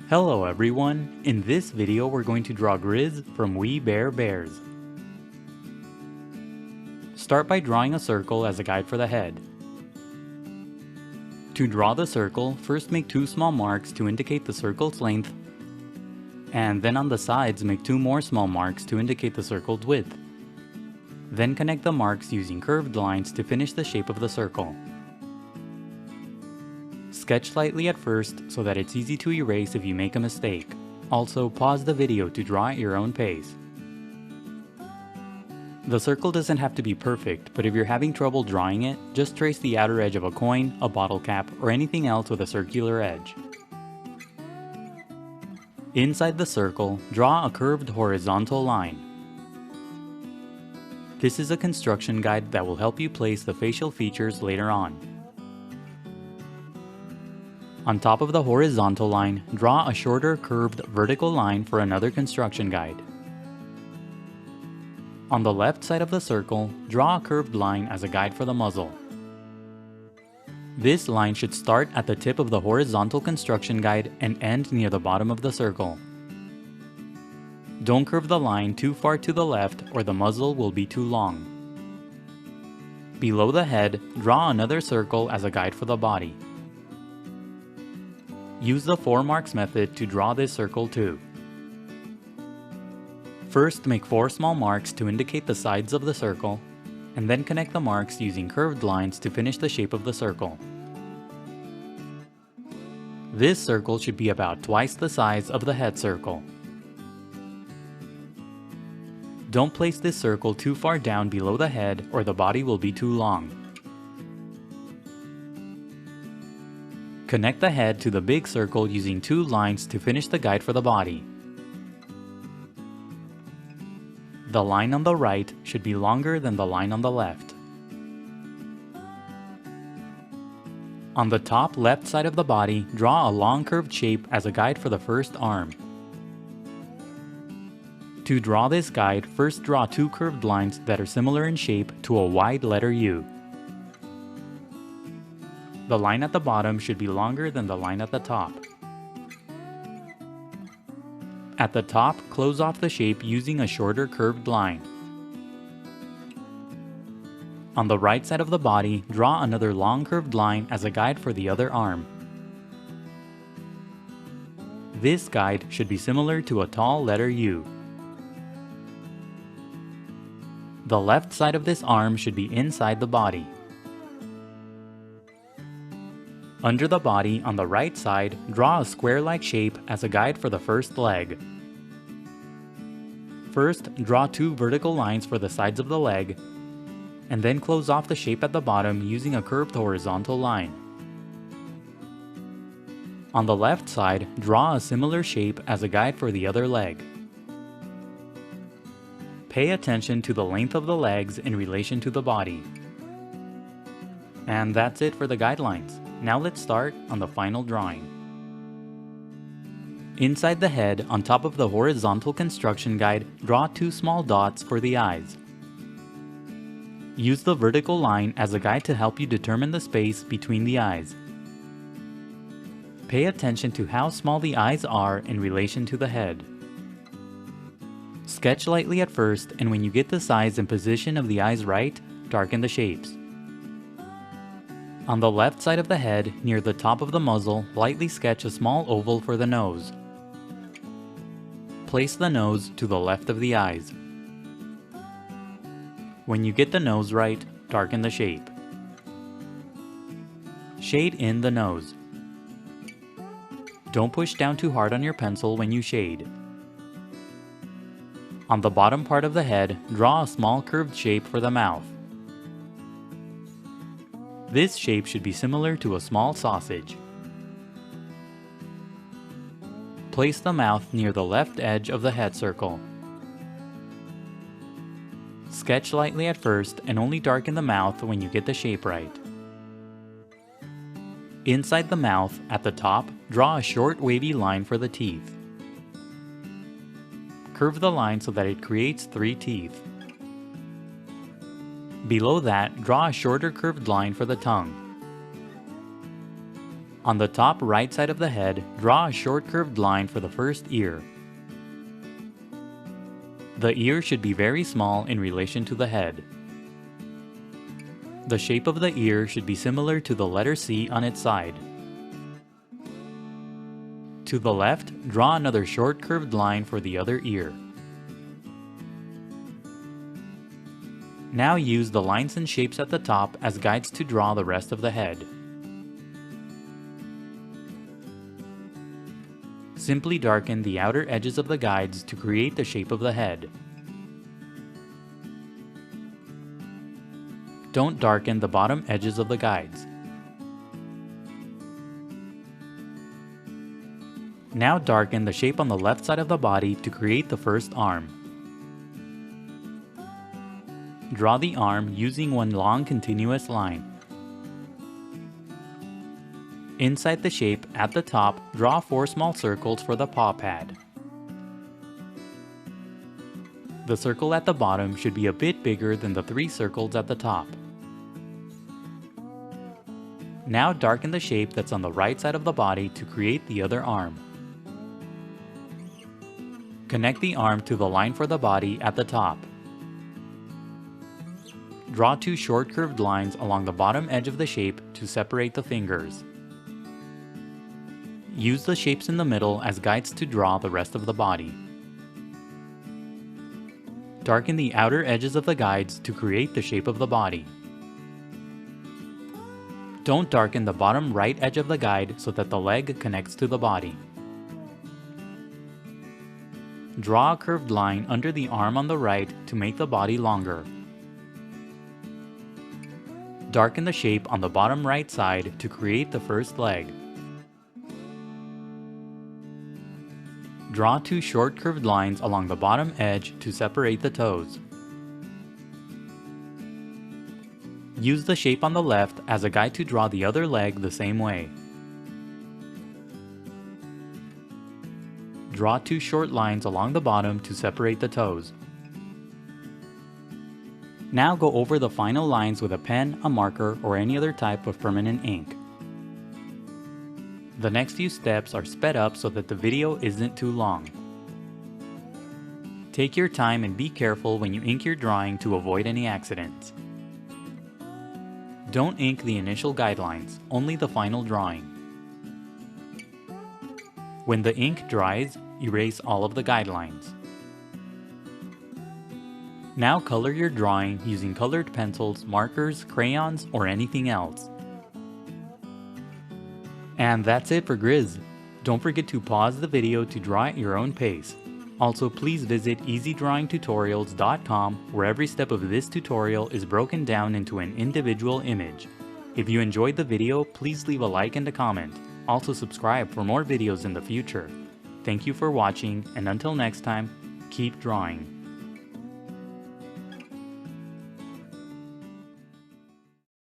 Hello everyone! In this video we're going to draw Grizz from We Bare Bears. Start by drawing a circle as a guide for the head. To draw the circle, first make two small marks to indicate the circle's length, and then on the sides make two more small marks to indicate the circle's width. Then connect the marks using curved lines to finish the shape of the circle. Sketch lightly at first so that it's easy to erase if you make a mistake. Also, pause the video to draw at your own pace. The circle doesn't have to be perfect, but if you're having trouble drawing it, just trace the outer edge of a coin, a bottle cap, or anything else with a circular edge. Inside the circle, draw a curved horizontal line. This is a construction guide that will help you place the facial features later on. On top of the horizontal line, draw a shorter curved vertical line for another construction guide. On the left side of the circle, draw a curved line as a guide for the muzzle. This line should start at the tip of the horizontal construction guide and end near the bottom of the circle. Don't curve the line too far to the left or the muzzle will be too long. Below the head, draw another circle as a guide for the body. Use the 4 marks method to draw this circle too. First, make 4 small marks to indicate the sides of the circle, and then connect the marks using curved lines to finish the shape of the circle. This circle should be about twice the size of the head circle. Don't place this circle too far down below the head or the body will be too long. Connect the head to the big circle using 2 lines to finish the guide for the body. The line on the right should be longer than the line on the left. On the top left side of the body, draw a long curved shape as a guide for the first arm. To draw this guide, first draw 2 curved lines that are similar in shape to a wide letter U. The line at the bottom should be longer than the line at the top. At the top, close off the shape using a shorter curved line. On the right side of the body, draw another long curved line as a guide for the other arm. This guide should be similar to a tall letter U. The left side of this arm should be inside the body. Under the body, on the right side, draw a square-like shape as a guide for the first leg. First, draw 2 vertical lines for the sides of the leg, and then close off the shape at the bottom using a curved horizontal line. On the left side, draw a similar shape as a guide for the other leg. Pay attention to the length of the legs in relation to the body. And that's it for the guidelines. Now let's start on the final drawing. Inside the head, on top of the horizontal construction guide, draw 2 small dots for the eyes. Use the vertical line as a guide to help you determine the space between the eyes. Pay attention to how small the eyes are in relation to the head. Sketch lightly at first, and when you get the size and position of the eyes right, darken the shapes. On the left side of the head, near the top of the muzzle, lightly sketch a small oval for the nose. Place the nose to the left of the eyes. When you get the nose right, darken the shape. Shade in the nose. Don't push down too hard on your pencil when you shade. On the bottom part of the head, draw a small curved shape for the mouth. This shape should be similar to a small sausage. Place the mouth near the left edge of the head circle. Sketch lightly at first and only darken the mouth when you get the shape right. Inside the mouth, at the top, draw a short wavy line for the teeth. Curve the line so that it creates 3 teeth. Below that, draw a shorter curved line for the tongue. On the top right side of the head, draw a short curved line for the first ear. The ear should be very small in relation to the head. The shape of the ear should be similar to the letter C on its side. To the left, draw another short curved line for the other ear. Now use the lines and shapes at the top as guides to draw the rest of the head. Simply darken the outer edges of the guides to create the shape of the head. Don't darken the bottom edges of the guides. Now darken the shape on the left side of the body to create the first arm. Draw the arm using one long continuous line. Inside the shape, at the top, draw 4 small circles for the paw pad. The circle at the bottom should be a bit bigger than the 3 circles at the top. Now darken the shape that's on the right side of the body to create the other arm. Connect the arm to the line for the body at the top. Draw 2 short curved lines along the bottom edge of the shape to separate the fingers. Use the shapes in the middle as guides to draw the rest of the body. Darken the outer edges of the guides to create the shape of the body. Don't darken the bottom right edge of the guide so that the leg connects to the body. Draw a curved line under the arm on the right to make the body longer. Darken the shape on the bottom right side to create the first leg. Draw 2 short curved lines along the bottom edge to separate the toes. Use the shape on the left as a guide to draw the other leg the same way. Draw 2 short lines along the bottom to separate the toes. Now go over the final lines with a pen, a marker, or any other type of permanent ink. The next few steps are sped up so that the video isn't too long. Take your time and be careful when you ink your drawing to avoid any accidents. Don't ink the initial guidelines, only the final drawing. When the ink dries, erase all of the guidelines. Now color your drawing using colored pencils, markers, crayons, or anything else. And that's it for Grizz. Don't forget to pause the video to draw at your own pace. Also, please visit EasyDrawingTutorials.com where every step of this tutorial is broken down into an individual image. If you enjoyed the video, please leave a like and a comment. Also subscribe for more videos in the future. Thank you for watching, and until next time, keep drawing.